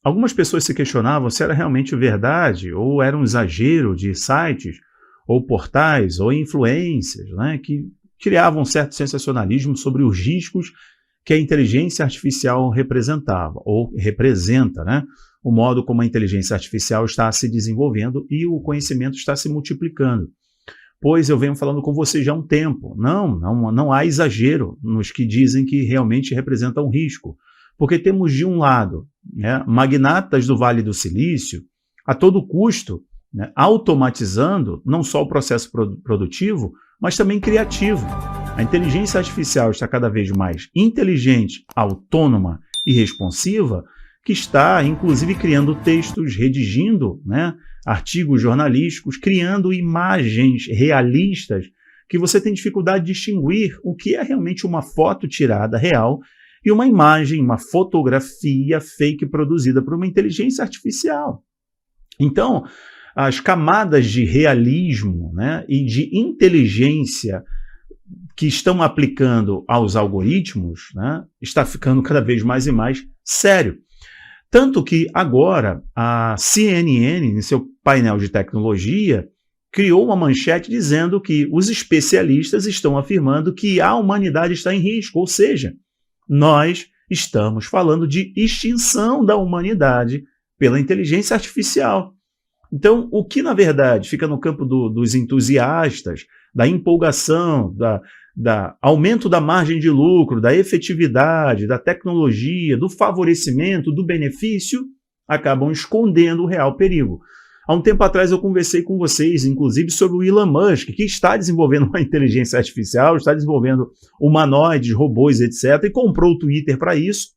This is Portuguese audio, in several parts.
algumas pessoas se questionavam se era realmente verdade ou era um exagero de sites ou portais ou influências, né, que criavam um certo sensacionalismo sobre os riscos que a inteligência artificial representava ou representa, né, o modo como a inteligência artificial está se desenvolvendo e o conhecimento está se multiplicando. Pois eu venho falando com você já há um tempo. Não há exagero nos que dizem que realmente representa um risco. Porque temos de um lado, né, magnatas do Vale do Silício, a todo custo, né, automatizando não só o processo produtivo, mas também criativo. A inteligência artificial está cada vez mais inteligente, autônoma e responsiva, que está, inclusive, criando textos, redigindo, né, artigos jornalísticos, criando imagens realistas que você tem dificuldade de distinguir o que é realmente uma foto tirada real e uma imagem, uma fotografia fake produzida por uma inteligência artificial. Então, as camadas de realismo, né, e de inteligência que estão aplicando aos algoritmos, né, está ficando cada vez mais e mais sério. Tanto que agora a CNN, em seu painel de tecnologia, criou uma manchete dizendo que os especialistas estão afirmando que a humanidade está em risco, ou seja, nós estamos falando de extinção da humanidade pela inteligência artificial. Então, o que na verdade fica no campo dos entusiastas, da empolgação, da aumento da margem de lucro, da efetividade, da tecnologia, do favorecimento, do benefício, acabam escondendo o real perigo. Há um tempo atrás eu conversei com vocês, inclusive, sobre o Elon Musk, que está desenvolvendo uma inteligência artificial, está desenvolvendo humanoides, robôs, etc., e comprou o Twitter para isso.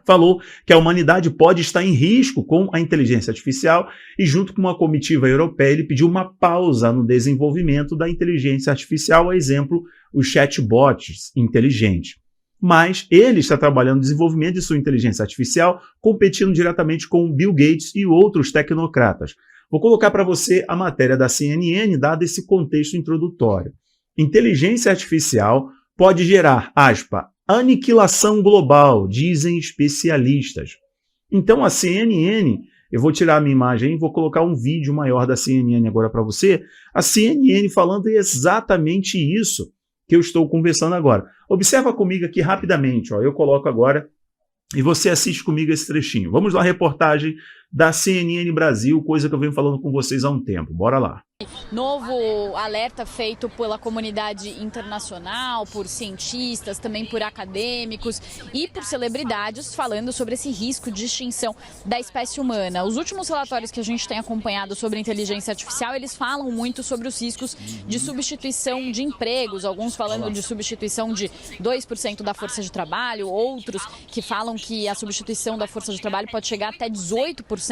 Falou que a humanidade pode estar em risco com a inteligência artificial e, junto com uma comitiva europeia, ele pediu uma pausa no desenvolvimento da inteligência artificial, a exemplo, os chatbots inteligentes. Mas ele está trabalhando no desenvolvimento de sua inteligência artificial, competindo diretamente com Bill Gates e outros tecnocratas. Vou colocar para você a matéria da CNN, dado esse contexto introdutório. Inteligência artificial pode gerar, aspa, aniquilação global, dizem especialistas. Então a CNN, eu vou tirar a minha imagem e vou colocar um vídeo maior da CNN agora para você, a CNN falando exatamente isso que eu estou conversando agora. Observa comigo aqui rapidamente, ó, eu coloco agora e você assiste comigo esse trechinho. Vamos lá, reportagem da CNN Brasil, coisa que eu venho falando com vocês há um tempo. Bora lá. Novo alerta feito pela comunidade internacional, por cientistas, também por acadêmicos e por celebridades falando sobre esse risco de extinção da espécie humana. Os últimos relatórios que a gente tem acompanhado sobre inteligência artificial, eles falam muito sobre os riscos de substituição de empregos, alguns falando de substituição de 2% da força de trabalho, outros que falam que a substituição da força de trabalho pode chegar até 18%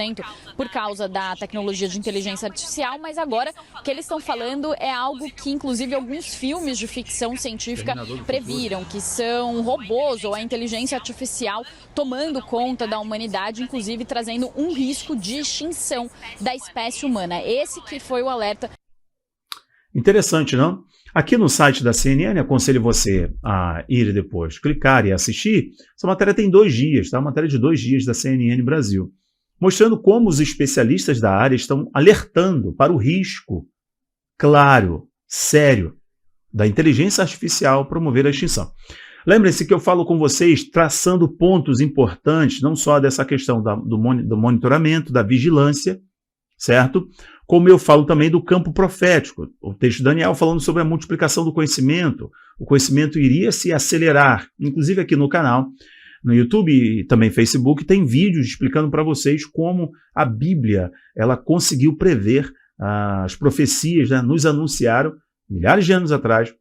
por causa da tecnologia de inteligência artificial, mas agora o que eles estão falando é algo que, inclusive, alguns filmes de ficção científica previram, que são robôs ou a inteligência artificial tomando conta da humanidade, inclusive trazendo um risco de extinção da espécie humana. Esse que foi o alerta. Interessante, não? Aqui no site da CNN, aconselho você a ir depois, clicar e assistir. Essa matéria tem 2 dias, tá? Uma matéria de 2 dias da CNN Brasil, mostrando como os especialistas da área estão alertando para o risco claro, sério, da inteligência artificial promover a extinção. Lembrem-se que eu falo com vocês traçando pontos importantes, não só dessa questão do monitoramento, da vigilância, certo? Como eu falo também do campo profético. O texto de Daniel falando sobre a multiplicação do conhecimento. O conhecimento iria se acelerar, inclusive aqui no canal, no YouTube e também Facebook, tem vídeos explicando para vocês como a Bíblia ela conseguiu prever as profecias, né, nos anunciaram, milhares de anos atrás,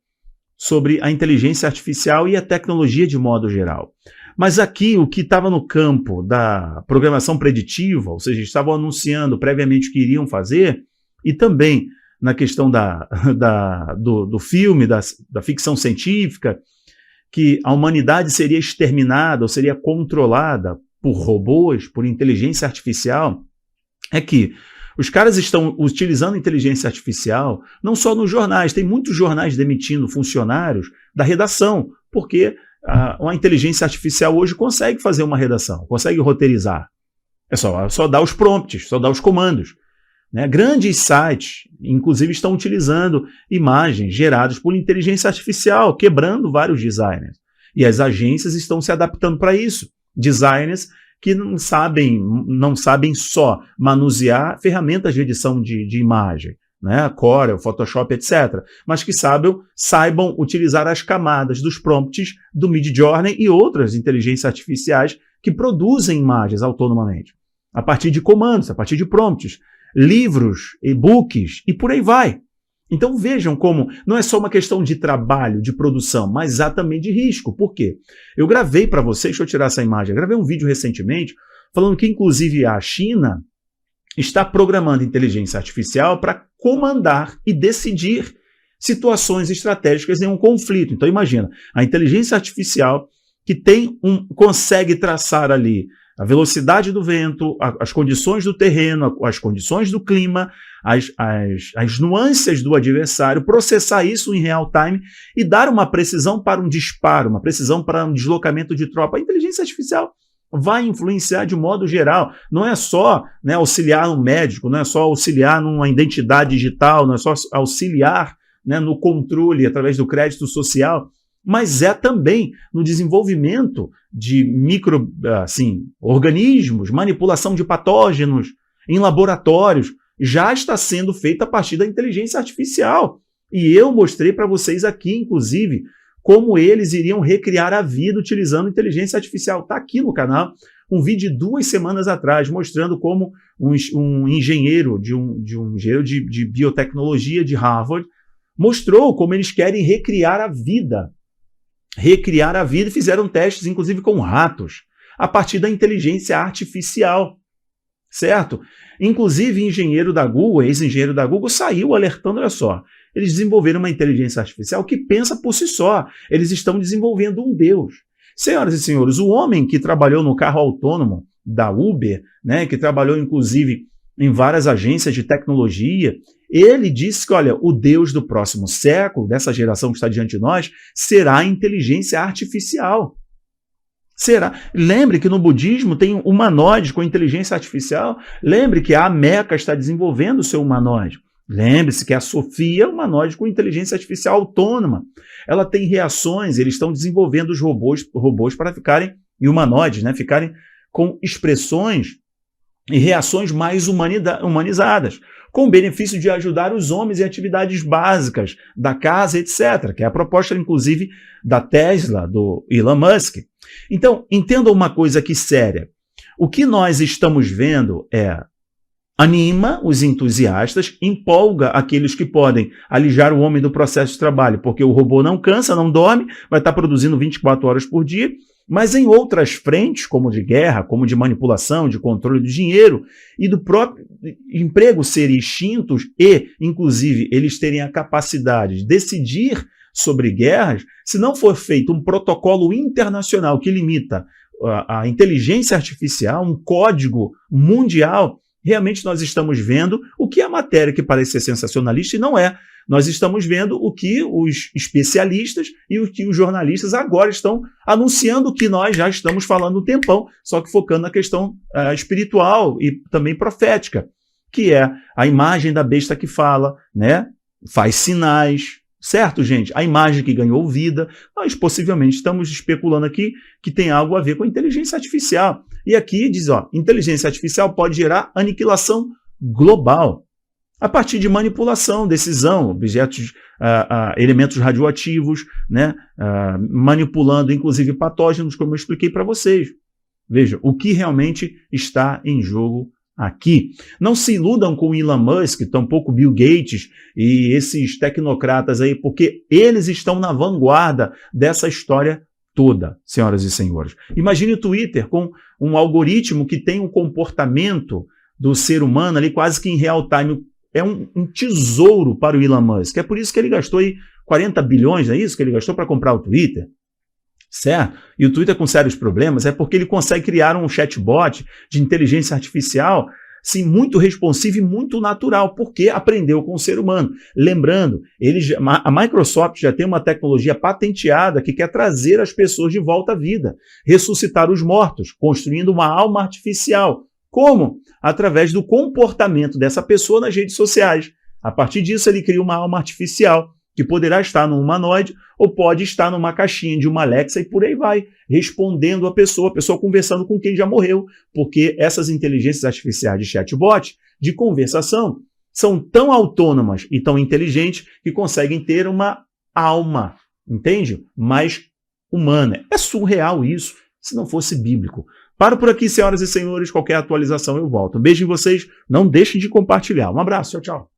sobre a inteligência artificial e a tecnologia de modo geral. Mas aqui, o que estava no campo da programação preditiva, ou seja, estavam anunciando previamente o que iriam fazer, e também na questão do filme, da ficção científica, que a humanidade seria exterminada ou seria controlada por robôs, por inteligência artificial, é que os caras estão utilizando inteligência artificial não só nos jornais, tem muitos jornais demitindo funcionários da redação, porque uma inteligência artificial hoje consegue fazer uma redação, consegue roteirizar. É só dar os prompts, só dar os comandos. Né? Grandes sites, inclusive, estão utilizando imagens geradas por inteligência artificial, quebrando vários designers. E as agências estão se adaptando para isso. Designers que não sabem só manusear ferramentas de edição de imagem, né? Corel, Photoshop, etc. Mas que saibam utilizar as camadas dos prompts do Midjourney e outras inteligências artificiais que produzem imagens autonomamente, a partir de comandos, a partir de prompts, livros, e-books e por aí vai. Então vejam como não é só uma questão de trabalho, de produção, mas há também de risco. Por quê? Eu gravei para vocês, deixa eu tirar essa imagem, eu gravei um vídeo recentemente falando que inclusive a China está programando inteligência artificial para comandar e decidir situações estratégicas em um conflito. Então imagina, a inteligência artificial que consegue traçar ali a velocidade do vento, as condições do terreno, as condições do clima, as nuances do adversário, processar isso em real time e dar uma precisão para um disparo, uma precisão para um deslocamento de tropa. A inteligência artificial vai influenciar de modo geral. Não é só, né, auxiliar um médico, não é só auxiliar numa identidade digital, não é só auxiliar, né, no controle através do crédito social, mas é também no desenvolvimento de organismos, manipulação de patógenos em laboratórios. Já está sendo feita a partir da inteligência artificial. E eu mostrei para vocês aqui, inclusive, como eles iriam recriar a vida utilizando inteligência artificial. Está aqui no canal um vídeo de 2 semanas atrás, mostrando como um engenheiro de biotecnologia de Harvard mostrou como eles querem recriar a vida e fizeram testes, inclusive com ratos, a partir da inteligência artificial, certo? Inclusive, ex-engenheiro da Google, saiu alertando, olha só, eles desenvolveram uma inteligência artificial que pensa por si só, eles estão desenvolvendo um Deus. Senhoras e senhores, o homem que trabalhou no carro autônomo da Uber, né, que trabalhou, inclusive, em várias agências de tecnologia, ele disse que, olha, o Deus do próximo século, dessa geração que está diante de nós, será a inteligência artificial. Será? Lembre que no budismo tem um humanoide com inteligência artificial. Lembre que a Meca está desenvolvendo o seu humanoide. Lembre-se que a Sofia é um humanoide com inteligência artificial autônoma. Ela tem reações, eles estão desenvolvendo os robôs para ficarem, e humanoides, né, ficarem com expressões e reações mais humanizadas, com o benefício de ajudar os homens em atividades básicas da casa, etc., que é a proposta, inclusive, da Tesla, do Elon Musk. Então, entendam uma coisa aqui séria. O que nós estamos vendo anima os entusiastas, empolga aqueles que podem alijar o homem do processo de trabalho, porque o robô não cansa, não dorme, vai estar produzindo 24 horas por dia, mas em outras frentes, como de guerra, como de manipulação, de controle do dinheiro e do próprio emprego serem extintos e, inclusive, eles terem a capacidade de decidir sobre guerras, se não for feito um protocolo internacional que limita a inteligência artificial, um código mundial, realmente nós estamos vendo o que a matéria que parece ser sensacionalista e não é. Nós estamos vendo o que os especialistas e o que os jornalistas agora estão anunciando, o que nós já estamos falando um tempão, só que focando na questão espiritual e também profética, que é a imagem da besta que fala, né? Faz sinais, certo, gente? A imagem que ganhou vida. Nós possivelmente estamos especulando aqui que tem algo a ver com a inteligência artificial. E aqui diz, inteligência artificial pode gerar aniquilação global, a partir de manipulação, decisão, objetos, elementos radioativos, né, manipulando inclusive patógenos, como eu expliquei para vocês. Veja, o que realmente está em jogo aqui. Não se iludam com Elon Musk, tampouco Bill Gates e esses tecnocratas aí, porque eles estão na vanguarda dessa história toda, senhoras e senhores. Imagine o Twitter com um algoritmo que tem um comportamento do ser humano ali quase que em real time. É um tesouro para o Elon Musk. É por isso que ele gastou aí 40 bilhões, não é isso que ele gastou para comprar o Twitter? Certo? E o Twitter com sérios problemas é porque ele consegue criar um chatbot de inteligência artificial sim, muito responsivo e muito natural, porque aprendeu com o ser humano. Lembrando, a Microsoft já tem uma tecnologia patenteada que quer trazer as pessoas de volta à vida, ressuscitar os mortos, construindo uma alma artificial. Como? Através do comportamento dessa pessoa nas redes sociais. A partir disso, ele cria uma alma artificial, que poderá estar num humanoide ou pode estar numa caixinha de uma Alexa e por aí vai, respondendo a pessoa conversando com quem já morreu, porque essas inteligências artificiais de chatbot, de conversação, são tão autônomas e tão inteligentes que conseguem ter uma alma, entende? Mais humana. É surreal isso, se não fosse bíblico. Paro por aqui, senhoras e senhores, qualquer atualização eu volto. Um beijo em vocês, não deixem de compartilhar. Um abraço, tchau, tchau.